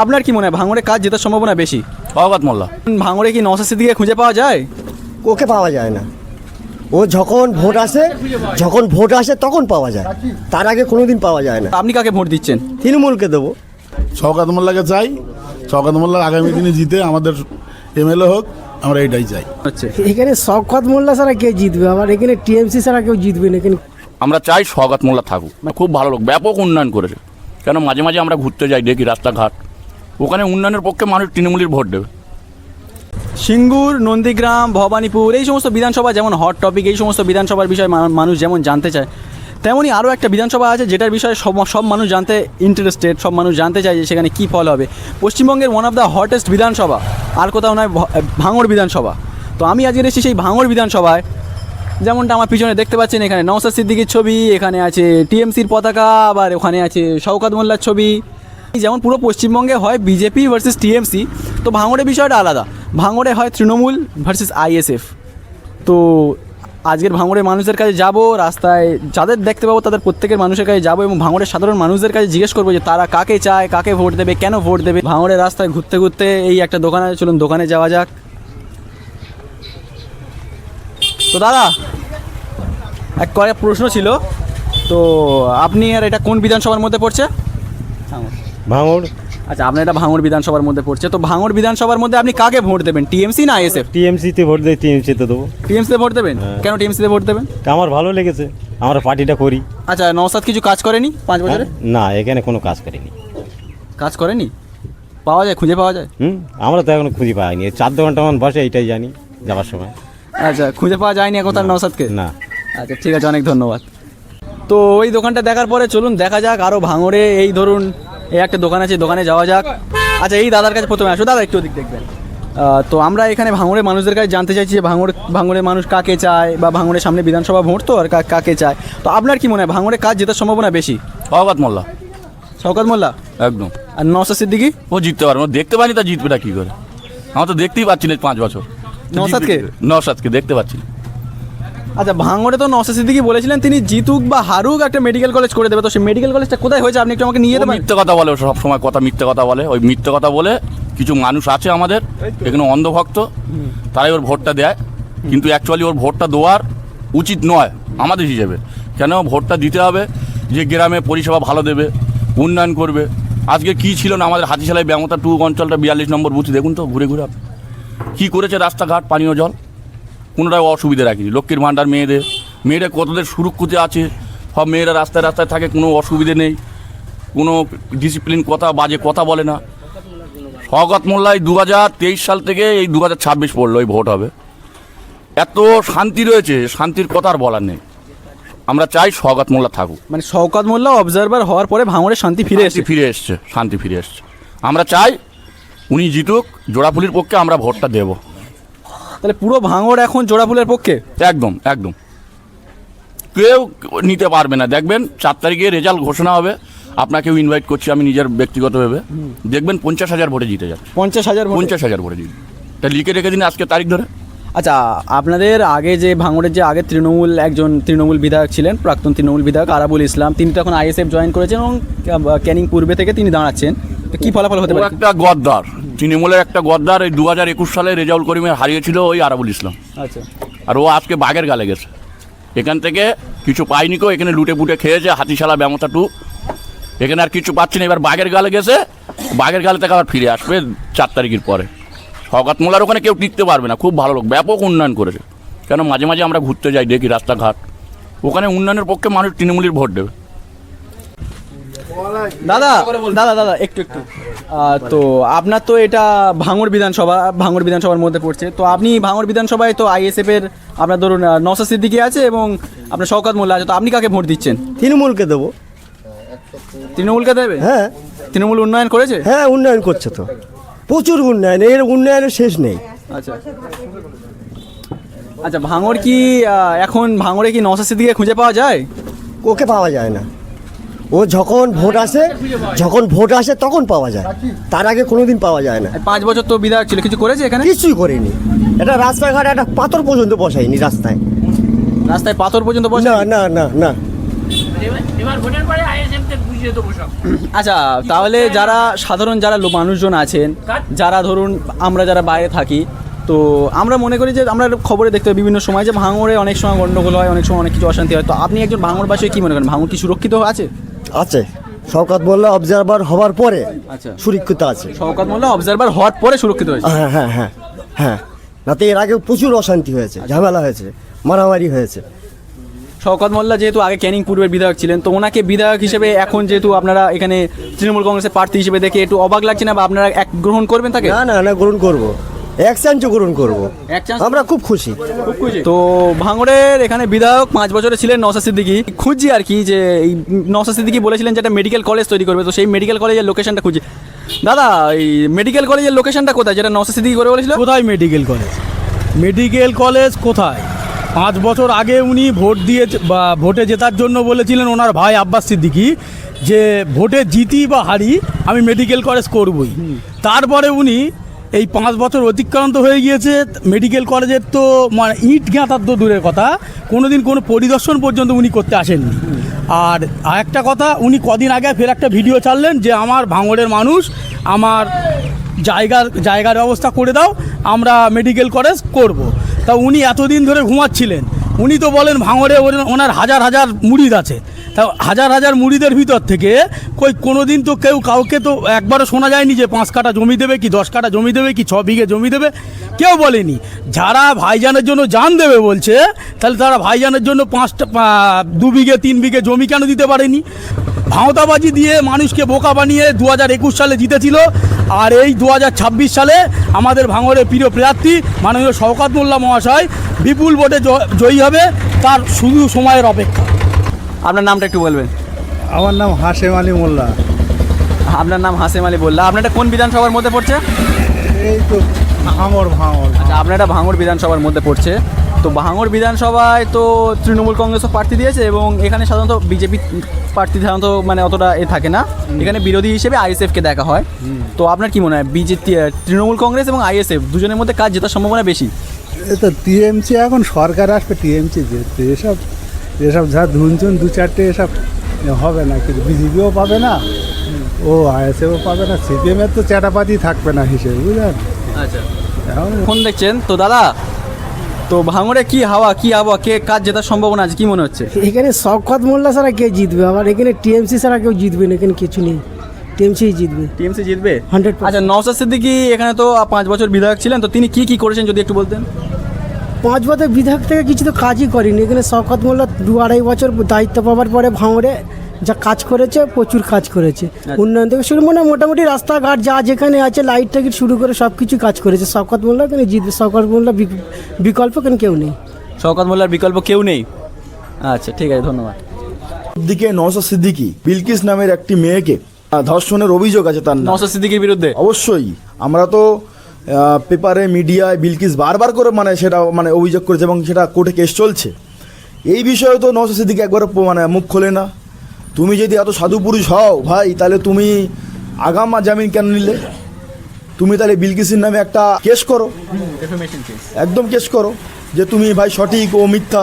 আপনার কি মনে হয় ভাঙড়ে কাজ জেতার সম্ভাবনা বেশি? শওকত মোল্লা। ভাঙড়ে কি নওশাদ সিদ্দিকীকে খুঁজে পাওয়া যায়? ওকে পাওয়া যায় না। ও যখন ভোট আসে তখন পাওয়া যায়, তার আগে কোনোদিন পাওয়া যায় না। আপনি কাকে ভোট দিচ্ছেন? তৃণমূলকে দেবো। শওকত মোল্লাকে চাই। শওকত মোল্লা আগামী দিনে জিতে আমাদের এমএলএ হোক, আমরা এটাই চাই। হচ্ছে এখানে শওকত মোল্লা ছাড়া কে জিতবে? আমার এখানে টিএমসি ছাড়া কেউ জিতবে না এখানে। আমরা চাই শওকত মোল্লা থাকুক, খুব ভালো লোক, ব্যাপক উন্নয়ন করেছে। কেন মাঝে মাঝে আমরা ঘুরতে যাই, দেখি রাস্তাঘাট, ওখানে উন্নয়নের পক্ষে মানুষ তৃণমূলের ভোট দেবে। সিঙ্গুর, নন্দীগ্রাম, ভবানীপুর এই সমস্ত বিধানসভা যেমন হট টপিক, এই সমস্ত বিধানসভার বিষয়ে মানুষ যেমন জানতে চায়, তেমনই আরও একটা বিধানসভা আছে যেটার বিষয়ে সব মানুষ জানতে ইন্টারেস্টেড, সব মানুষ জানতে চায় যে সেখানে কী ফল হবে। পশ্চিমবঙ্গের ওয়ান অফ দ্য হটেস্ট বিধানসভা আর কোথাও নয়, ভাঙড় বিধানসভা। তো আমি আজকে এসেছি সেই ভাঙড় বিধানসভায়। যেমনটা আমার পিছনে দেখতে পাচ্ছেন, এখানে নওশাদ সিদ্দিকীর ছবি, এখানে আছে টিএমসির পতাকা, আবার ওখানে আছে শওকত মোল্লার ছবি। যেমন পুরো পশ্চিমবঙ্গে হয় বিজেপি ভার্সেস টিএমসি, তো ভাঙড়ের বিষয়টা আলাদা। ভাঙড়ে হয় তৃণমূল ভার্সেস আইএসএফ। তো আজকের ভাঙড়ের মানুষদের কাছে যাব, রাস্তায় যাদের দেখতে পাবো তাদের প্রত্যেকের মানুষের কাছে যাবো এবং ভাঙড়ের সাধারণ মানুষদের কাছে জিজ্ঞেস করবো যে তারা কাকে চায়, কাকে ভোট দেবে, কেন ভোট দেবে। ভাঙড়ের রাস্তায় ঘুরতে ঘুরতে এই একটা দোকান আছে, চলুন দোকানে যাওয়া যাক। তো দাদা, এক কয়েক প্রশ্ন ছিল। তো আপনি আর এটা কোন বিধানসভার মধ্যে পড়ছে? ভাঙড়। আচ্ছা, আপনার এটা ভাঙড় বিধানসভার মধ্যে পড়ছে। তো ভাঙড় বিধানসভার মধ্যে আপনি কাকে ভোট দেবেন, টিএমসি না আইএসএফ? টিএমসিতে ভোট দেয়, টিএমসিতে দেবো। টিএমসিতে ভোট দেবেন? কেন টিএমসিতে ভোট দেবেন? আমার ভালো লেগেছে, আমরা পার্টিটা করি। আচ্ছা, নওশাদ কিছু কাজ করেনি 5 বছরে? না, এখানে কোনো কাজ করিনি। কাজ করেনি? পাওয়া যায়, খুঁজে পাওয়া যায়? আমরা তো এখনো খুঁজে পাইনি। 4 ঘন্টা বসে, এইটাই জানি যাওয়ার সময়। আচ্ছা, খুঁজে পাওয়া যায়নি এখন তার নওশাদকে? না। আচ্ছা, ঠিক আছে, অনেক ধন্যবাদ। তো ওই দোকানটা দেখার পরে চলুন দেখা যাক আরও ভাঙড়ে। এই ধরুন এই একটা দোকান আছে, দোকানে যাওয়া যাক। আচ্ছা, এই দাদার কাছে প্রথমে আসো। দাদা একটু ওদিক দেখবেন। তো আমরা এখানে ভাঙড়ের মানুষদের কাছে জানতে চাইছি যে ভাঙড়ের মানুষ কাকে চায়, বা ভাঙড়ের সামনে বিধানসভা ভোট, তো আর কাকে চায়। তো আপনার কি মনে হয় ভাঙড়ে কাজ জেতার সম্ভাবনা বেশি? শওকত মোল্লা। শওকত মোল্লা একদম। আর নওশাদ সিদ্দিকী? ও জিততে পারবে, ও দেখতে পাইনি, তা জিতবে না কী করে? আমরা তো দেখতেই পাচ্ছি না 5 বছর। নওশাদকে দেখতে পাচ্ছি না। আচ্ছা, ভাঙড়ে তো নওশাদ সিদ্দিকী বলেছিলেন তিনি জিতুক বা হারুক একটা মেডিকেল কলেজ করে দেবে। তো সেই মেডিকেল কলেজটা কোথায় হয়েছে আপনি একটু আমাকে নিয়ে যেতে পারেন? মিথ্যে কথা বলে, ও সব সময় মিথ্যে কথা বলে। ওই মিথ্যে কথা বলে কিছু মানুষ আছে আমাদের এখানে অন্ধভক্ত, তারাই ওর ভোটটা দেয়। কিন্তু অ্যাকচুয়ালি ওর ভোটটা দেওয়ার উচিত নয় আমাদের হিসেবে। কেন ভোটটা দিতে হবে যে গ্রামে পরিষেবা ভালো দেবে, উন্নয়ন করবে। আজকে কি ছিল না আমাদের হাতিশালায় ব্যামতা 2 অঞ্চলটা 42 নম্বর বুথ, দেখুন তো ঘুরে ঘুরে কী করেছে। রাস্তাঘাট, পানীয় জল, কোনোটাই অসুবিধা রাখিনি। লক্ষ্মীর ভাণ্ডার মেয়েরা কতদের সুরক্ষিত আছে, সব মেয়েরা রাস্তায় রাস্তায় থাকে, কোনো অসুবিধে নেই, কোনো ডিসিপ্লিন বাজে কথা বলে না। শওকত মোল্লাই 2023 সাল থেকে এই 2026 পড়লো, এই ভোট হবে। এত শান্তি রয়েছে, শান্তির কথা আর বলার নেই। আমরা চাই শওকত মোল্লা থাকুক। মানে শওকত মোল্লা অবজারভার হওয়ার পরে ভাঙড়ে শান্তি ফিরে এসেছে। শান্তি ফিরে এসছে। আমরা চাই উনি জিতুক, জোড়াফুলির পক্ষে আমরা ভোটটা দেব। তাহলে পুরো ভাঙড় এখন জোড়াফুলের পক্ষে? একদম একদম, কেউ নিতে পারবে না। দেখবেন 4 তারিখে রেজাল্ট ঘোষণা হবে, আপনাকেও ইনভাইট করছি আমি নিজের ব্যক্তিগতভাবে। দেখবেন 50,000 ভোটে জিতে যাচ্ছে। 50,000 ভোটে জিতে। তা লিখে রেখে দিন আজকে তারিখ ধরে। আচ্ছা, আপনাদের আগে যে ভাঙড়ের যে আগে একজন তৃণমূল বিধায়ক ছিলেন, প্রাক্তন তৃণমূল বিধায়ক আরাবুল ইসলাম, তিনি তো এখন আইএসএফ জয়েন করেছেন এবং ক্যানিং পূর্বে থেকে তিনি দাঁড়াচ্ছেন। তো কী ফলাফল হতে পারে? একটা গদ্দার, তৃণমূলের একটা গদ্দার। এই 2021 সালে রেজাউল করিমের হারিয়েছিল ওই আরাবুল ইসলাম। আচ্ছা, আর ও আজকে বাঘের গালে গেছে। এখান থেকে কিছু পাইনি কো, এখানে লুটে পুটে খেয়েছে। হাতিশালা ব্যামতা 2, এখানে আর কিছু পাচ্ছি না। এবার বাঘের গালে গেছে, বাঘের গালে থেকে আবার ফিরে আসবে 4 তারিখের পরে। শওকত মোল্লার ওখানে কেউ টিকতে পারবে না, খুব ভালো লোক, ব্যাপক উন্নয়ন করেছে। কেন মাঝে মাঝে আমরা ঘুরতে যাই, দেখি রাস্তাঘাট, ওখানে উন্নয়নের পক্ষে মানুষ তৃণমূলের ভোট দেবে। দাদা দাদা দাদা একটু তো আপনার তো এটা ভাঙড় বিধানসভার মধ্যে পড়ছে। তো আপনি ভাঙড় বিধানসভায় তো আইএসএফ এর আপনার ধরুন নওশাদ সিদ্দিকী আছে এবং আপনার শওকত মোল্লা আছে। তো আপনি কাকে ভোট দিচ্ছেন? তৃণমূলকে দেবো। তৃণমূলকে দেবে? হ্যাঁ। তৃণমূল উন্নয়ন করেছে? হ্যাঁ, উন্নয়ন করছে তো, প্রচুর উন্নয়ন, এর উন্নয়নের শেষ নেই। আচ্ছা আচ্ছা, ভাঙড় কি এখন ভাঙড়ে কি নওশাদ সিদ্দিকীকে খুঁজে পাওয়া যায়? ওকে পাওয়া যায় না। ও যখন ভোট আসে তখন পাওয়া যায়, তার আগে কোনোদিন পাওয়া যায় না। 5 বছর তো বিধায়ক ছিল, কিছু করেছে এখানে? কিছুই করেনি। এটা রাস্তাঘাট একটা পাথর পর্যন্ত বসায়নি রাস্তায়। রাস্তায় পাথর পর্যন্ত বসে? না না না না। আচ্ছা, তাহলে যারা সাধারণ যারা মানুষজন আছেন, যারা ধরুন আমরা যারা বাইরে থাকি, তো আমরা মনে করি যে আমরা খবরে দেখতে পাই বিভিন্ন সময় যে ভাঙড়ে অনেক সময় গণ্ডগোল হয়, অনেক সময় অনেক কিছু অশান্তি হয়। তো আপনি একজন ভাঙড়বাসী কি মনে করেন, ভাঙড় কি সুরক্ষিত আছে? আছে, শওকত মোল্লা অবজারভার হওয়ার পরে আচ্ছা, সুরক্ষিত আছে। শওকত মোল্লা অবজারভার হওয়ার পরে সুরক্ষিত হয়েছে। হ্যাঁ হ্যাঁ হ্যাঁ হ্যাঁ, নাতে এর আগে প্রচুর অশান্তি হয়েছে, ঝামেলা হয়েছে, মারামারি হয়েছে। শওকত মোল্লা যেহেতু আগে ক্যানিং পূর্বের বিধায়ক ছিলেন, তো ওনাকে বিধায়ক হিসেবে এখন যেহেতু আপনারা এখানে তৃণমূল কংগ্রেসের প্রার্থী হিসেবে দেখে একটু অবাক লাগছে না, বা আপনারা এক গ্রহণ করবেন তাকে? না না না, গ্রহণ করবো, এক চান্সও গ্রহণ করবো, এক চান্স? আমরা খুব খুশি। তো ভাঙড়ের এখানে বিধায়ক 5 বছরে ছিলেন নওশাদ সিদ্দিকী। খুঁজছি আর কি যে এই নওশাদ সিদ্দিকী বলেছিলেন যে একটা মেডিকেল কলেজ তৈরি করবে, তো সেই মেডিকেল কলেজের লোকেশনটা খুঁজছি। দাদা, এই মেডিকেল কলেজের লোকেশনটা কোথায়, যেটা নওশাদ সিদ্দিকী করে বলেছিল? কোথায় মেডিকেল কলেজ? মেডিকেল কলেজ কোথায়? 5 বছর আগে উনি ভোট দিয়ে বা ভোটে জেতার জন্য বলেছিলেন ওনার ভাই আব্বাস সিদ্দিকী যে ভোটে জিতি বা হারি আমি মেডিকেল কলেজ করবই। তারপরে উনি এই 5 বছর অতিক্রান্ত হয়ে গিয়েছে, মেডিকেল কলেজের তো মানে ইট গাঁথার তো দূরের কথা, কোনোদিন কোনো পরিদর্শন পর্যন্ত উনি করতে আসেননি। আর আরেকটা কথা, উনি কদিন আগে ফের একটা ভিডিও ছাড়লেন যে আমার ভাঙড়ের মানুষ আমার জায়গার ব্যবস্থা করে দাও, আমরা মেডিকেল কলেজ করব। তা উনি এতদিন ধরে ঘুমাচ্ছিলেন, উনি তো বলেন ভাঙড়ে ওনার হাজার হাজার মুরিদ আছে, তা হাজার হাজার মুরিদের ভিতর থেকে কোনো দিন তো কেউ কাউকে তো একবারও শোনা যায়নি যে 5 কাঠা জমি দেবে কি 10 কাঠা জমি দেবে কি 6 বিঘে জমি দেবে, কেউ বলেনি। যারা ভাইজানের জন্য জান দেবে বলছে, তাহলে তারা ভাইজানের জন্য 2 বিঘে 3 বিঘে জমি কেন দিতে পারেনি? ভাঁওতাবাজি দিয়ে মানুষকে বোকা বানিয়ে 2021 সালে জিতেছিল, আর এই 2026 সালে আমাদের ভাঙড়ের প্রিয় প্রার্থী মাননীয় শওকত মোল্লা মহাশয় বিপুল ভোটে জয়ী হবে, তার শুধু সময়ের অপেক্ষা। আপনার নামটা একটু বলবেন? আমার নাম হাশেম আলী মোল্লা। আপনার নাম হাসেম আলী বললা। আপনারটা কোন বিধানসভার মধ্যে পড়ছে? এই তো ভাঙড়। আচ্ছা, আপনারটা ভাঙড় বিধানসভার মধ্যে পড়ছে। তো ভাঙড় বিধানসভায় তো তৃণমূল কংগ্রেসও প্রার্থী দিয়েছে, এবং এখানে সাধারণত বিজেপি প্রার্থী সাধারণত মানে অতটা থাকে না, এখানে বিরোধী হিসেবে আইএসএফকে দেখা হয়। তো আপনার কি মনে হয়, তৃণমূল কংগ্রেস এবং আইএসএফ দুজনের মধ্যে কাজ জেতার সম্ভাবনা বেশি? এই তো টিএমসি, এখন সরকার আসবে, টিএমসি যেতে এসব যা ধুনচুন 2-4টে এসব হবে না, কিন্তু বিজেপিও পাবে না, ও আইএসএফও পাবে না, সিপিএমের তো চ্যাটাপাতি থাকবে না হিসেবে, বুঝলেন? আচ্ছা, এখন ফোন দেখছেন তো দাদা, তো ভাঙড়ে কি হাওয়া কে কাজ জেতার সম্ভাবনা আছে, কি মনে হচ্ছে? এখানে শওকত মোল্লা ছাড়া কে জিতবে? আবার এখানে টিএমসি ছাড়া কেউ জিতবে না, এখানে কিছু নেই, টিএমসি জিতবে। টিএমসি জিতবে 100%। আচ্ছা, নওশাদ সিদ্দিকী এখানে তো 5 বছর বিধায়ক ছিলেন, তো তিনি কি করেছেন যদি একটু বলতেন? 5 বছর বিধায়ক থেকে কিছু তো কাজই করেনি। এখানে শওকত মোল্লা 2-2.5 বছর দায়িত্ব পাওয়ার পরে ভাঙড়ে যা কাজ করেছে, প্রচুর কাজ করেছে। উন্নয়ন থেকে শুরু মানে মোটামুটি রাস্তাঘাট যা যেখানে আছে, লাইট টাইট শুরু করে সব কিছু কাজ করেছে। শওকত মোল্লা এখানে জিতবে, শওকত মোল্লা বিকল্প এখানে কেউ নেই। শওকত মোল্লার বিকল্প কেউ নেই। আচ্ছা, ঠিক আছে, ধন্যবাদ। দিকে নওশাদ সিদ্দিকী বিলকিস নামের একটি মেয়েকে ধর্ষণের অভিযোগ আছে তার নামে। নওশাদ সিদ্দিকীর বিরুদ্ধে অবশ্যই আমরা তো পেপারে মিডিয়ায় বিলকিস বারবার করে সেটা অভিযোগ করেছে, এবং সেটা কোর্টে কেস চলছে। এই বিষয়ে তো নওশাদ সিদ্দিকী একবার মুখ খোলে না। তুমি যদি এত সাধু পুরুষ হও ভাই, তাহলে তুমি আগামা জামিন কেন নিলে? তুমি তাহলে বিলকিসের নামে একটা কেস করো, একদম কেস করো যে তুমি ভাই সঠিক ও মিথ্যা।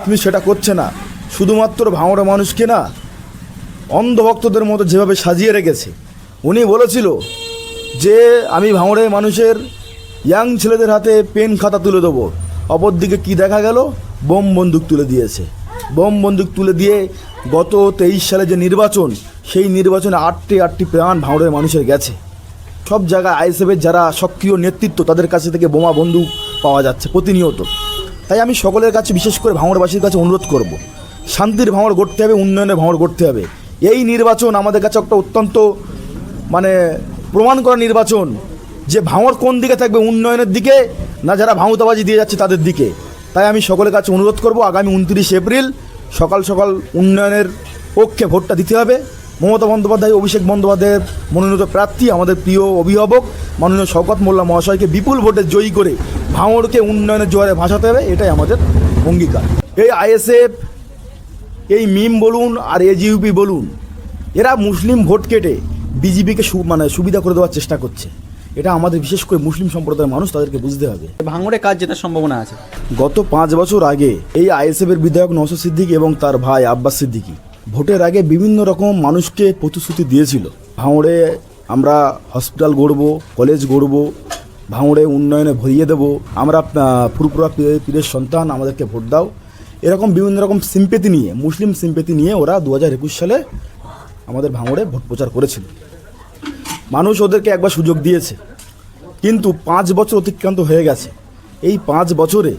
তুমি সেটা করছে না, শুধুমাত্র ভাঙড়ের মানুষকে না অন্ধভক্তদের মতো যেভাবে সাজিয়ে রেখেছে। উনি বলেছিল যে আমি ভাঙড়ের মানুষের ইয়াং ছেলেদের হাতে পেন খাতা তুলে দেবো, অপরদিকে কি দেখা গেল, বোম বন্দুক তুলে দিয়েছে। বোম বন্দুক তুলে দিয়ে গত 23 সালে যে নির্বাচন, সেই নির্বাচনে 8টি প্রাণ ভাঙড়ের মানুষের গেছে। সব জায়গায় আইএসএফের যারা সক্রিয় নেতৃত্ব, তাদের কাছে থেকে বোমা বন্দুক পাওয়া যাচ্ছে প্রতিনিয়ত। তাই আমি সকলের কাছে, বিশেষ করে ভাঙড়বাসীর কাছে অনুরোধ করব, শান্তির ভাঙড় গড়তে হবে, উন্নয়নের ভাঙড় গড়তে হবে। এই নির্বাচন আমাদের কাছে একটা অত্যন্ত প্রমাণ করা নির্বাচন যে ভাঙড় কোন দিকে থাকবে, উন্নয়নের দিকে না যারা ভাঁওতাবাজি দিয়ে যাচ্ছে তাদের দিকে। তাই আমি সকলের কাছে অনুরোধ করব, আগামী 29 এপ্রিল সকাল সকাল উন্নয়নের পক্ষে ভোটটা দিতে হবে। মমতা বন্দ্যোপাধ্যায়, অভিষেক বন্দ্যোপাধ্যায়ের মনোনীত প্রার্থী, আমাদের প্রিয় অভিভাবক মাননীয় শওকত মোল্লা মহাশয়কে বিপুল ভোটে জয়ী করে ভাঙড়কে উন্নয়নের জোয়ারে ভাসাতে হবে, এটাই আমাদের অঙ্গীকার। এই আইএসএফ, এই মিম বলুন আর এজিইউপি বলুন, এরা মুসলিম ভোট কেটে বিজেপিকে সুবিধা করে দেওয়ার চেষ্টা করছে। এটা আমাদের বিশেষ করে মুসলিম সম্প্রদায়ের মানুষ, তাদেরকে বুঝতে হবে। ভাঙড়ে কাজ জেতার সম্ভাবনা আছে। গত 5 বছর আগে এই আইএসএফের বিধায়ক নওশাদ সিদ্দিকী এবং তার ভাই আব্বাস সিদ্দিকী ভোটের আগে বিভিন্ন রকম মানুষকে প্রতিশ্রুতি দিয়েছিল। ভাঙড়ে আমরা হসপিটাল গড়ব, কলেজ গড়ব, ভাঙড়ে উন্নয়নে ভরিয়ে দেব, আমরা ফুরপুরা পীরের সন্তান, আমাদেরকে ভোট দাও, এরকম বিভিন্ন রকম সিম্পেথি নিয়ে, মুসলিম সিম্পেথি নিয়ে ওরা 2021 সালে আমাদের ভাঙড়ে ভোট প্রচার করেছিল। মানুষ ওদেরকে একবার সুযোগ দিয়েছে, কিন্তু 5 বছর অতিক্রান্ত হয়ে গেছে। এই 5 বছরে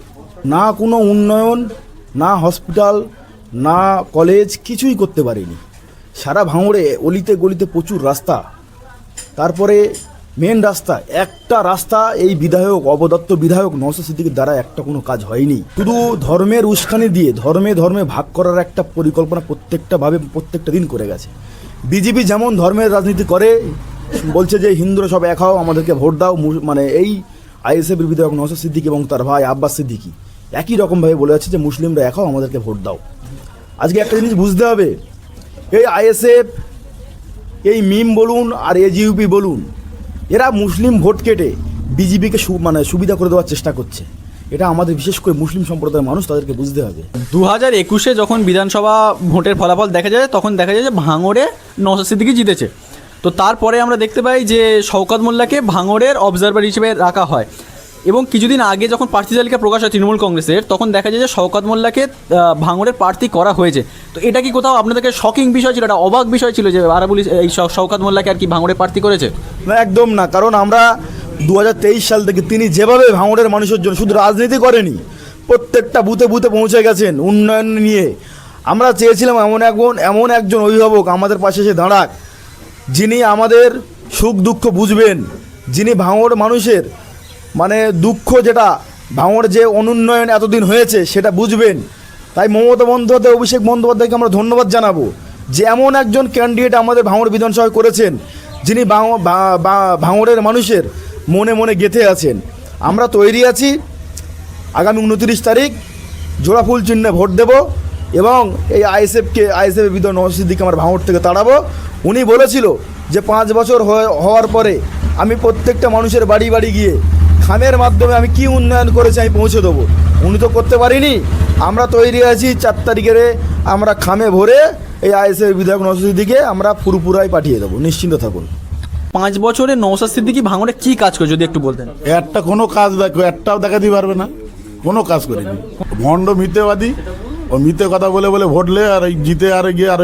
না কোনো উন্নয়ন, না হসপিটাল, না কলেজ, কিছুই করতে পারেনি। সারা ভাঙড়ে অলিতে গলিতে প্রচুর রাস্তা, তারপরে মেন রাস্তা, একটা রাস্তা এই বিধায়ক, অবদত্ত বিধায়ক নওশাদ সিদ্দিকীর দ্বারা একটা কোনো কাজ হয়নি। শুধু ধর্মের উস্কানি দিয়ে ধর্মে ধর্মে ভাগ করার একটা পরিকল্পনা প্রত্যেকটা দিন করে গেছে। বিজেপি যেমন ধর্মের রাজনীতি করে, বলছে যে হিন্দুরা সব এক হও, আমাদেরকে ভোট দাও, মানে এই আইএসএফের বিধায়ক নওশাদ সিদ্দিকী এবং তার ভাই আব্বাস সিদ্দিকী একই রকমভাবে বলে যাচ্ছে যে মুসলিমরা এক হও, আমাদেরকে ভোট দাও। আজকে একটা জিনিস বুঝতে হবে, এই আইএসএফ, এই মিম বলুন আর এজিইউপি বলুন, এরা মুসলিম ভোট কেটে বিজেপিকে সুবিধা করে দেওয়ার চেষ্টা করছে। এটা আমাদের বিশেষ করে মুসলিম সম্প্রদায়ের মানুষ, তাদেরকে বুঝতে হবে। 2021-এ যখন বিধানসভা ভোটের ফলাফল দেখা যায়, তখন দেখা যায় যে ভাঙড়ে নওশাদ সিদ্দিকী জিতেছে। তো তারপরে আমরা দেখতে পাই যে শওকত মোল্লাকে ভাঙড়ের অবজারভার হিসেবে রাখা হয়, এবং কিছুদিন আগে যখন প্রার্থী তালিকা প্রকাশ হয় তৃণমূল কংগ্রেসের, তখন দেখা যায় যে শওকত মোল্লাকে ভাঙড়ের প্রার্থী করা হয়েছে। তো এটা কি কোথাও আপনাদেরকে শকিং বিষয় ছিল, এটা অবাক বিষয় ছিল যে আরাবুল এই শওকত মোল্লাকে আর কি ভাঙড়ে প্রার্থী করেছে? না, একদম না। কারণ আমরা 2023 সাল থেকে তিনি যেভাবে ভাঙড়ের মানুষের জন্য শুধু রাজনীতি করেনি, প্রত্যেকটা বুথে বুথে পৌঁছে গেছেন উন্নয়ন নিয়ে। আমরা চেয়েছিলাম এমন একজন অভিভাবক আমাদের পাশে এসে দাঁড়াক, যিনি আমাদের সুখ দুঃখ বুঝবেন, যিনি ভাঙড় মানুষের দুঃখ, যেটা ভাঙড় যে অনুন্নয়ন এতদিন হয়েছে সেটা বুঝবেন। তাই মমতা বন্দ্যোপাধ্যায়, অভিষেক বন্দ্যোপাধ্যায়কে আমরা ধন্যবাদ জানাবো যে এমন একজন ক্যান্ডিডেট আমাদের ভাঙড় বিধানসভায় করেছেন, যিনি ভাঙড়ের মানুষের মনে মনে গেঁথে আছেন। আমরা তৈরি আছি আগামী 29 তারিখ জোড়া ফুল চিহ্নে ভোট দেব, এবং এই আইএসএফের বিধায়ক নওশাদ সিদ্দিকী আমার ভাঙড় থেকে তাড়াবো। উনি বলেছিল যে 5 বছর হওয়ার পরে আমি প্রত্যেকটা মানুষের বাড়ি বাড়ি গিয়ে খামের মাধ্যমে আমি কি উন্নয়ন করেছি আমি পৌঁছে দেবো। উনি তো করতে পারিনি। আমরা তৈরি আছি 4 তারিখের আমরা খামে ভরে এই আইএসএফের বিধায়ক নওশাদ সিদ্দিকীকে আমরা ফুরপুরায় পাঠিয়ে দেবো, নিশ্চিন্ত থাকুন। 5 বছরে নওশাদ সিদ্দিকী ভাঙড়ে কি কাজ করে যদি একটু বলতেন? কোনো কাজ একটাও দেখাতে পারবে না, কোনো কাজ করেনি। ভণ্ড মিথ্যেবাদী, ও মিথ্যে কথা বলে বলে ভোটলে আর জিতে আর গিয়ে আর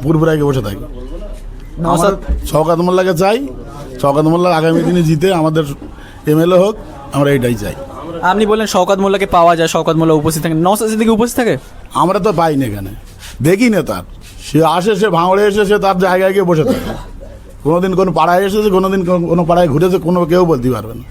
ফুরপুরায় গিয়ে বসে থাকে। শওকত মোল্লাকে চাই, শওকত মোল্লা আগামী দিনে জিতে আমাদের এমএলএ হোক, আমরা এইটাই চাই। আপনি বললেন শওকত মোল্লাকে পাওয়া যায়, শওকত মোল্লা উপস্থিত থাকে, নওশাদ সিদ্দিকী উপস্থিত থাকে? আমরা তো পাই না, এখানে দেখি না তার। সে আসে, সে ভাঙড়ে এসে সে তার জায়গায় গিয়ে বসে থাকে। কোনোদিন কোনো পাড়ায় এসেছে, কোনোদিন কোনো পাড়ায় ঘুরেছে, কেউ বলতে পারবে না।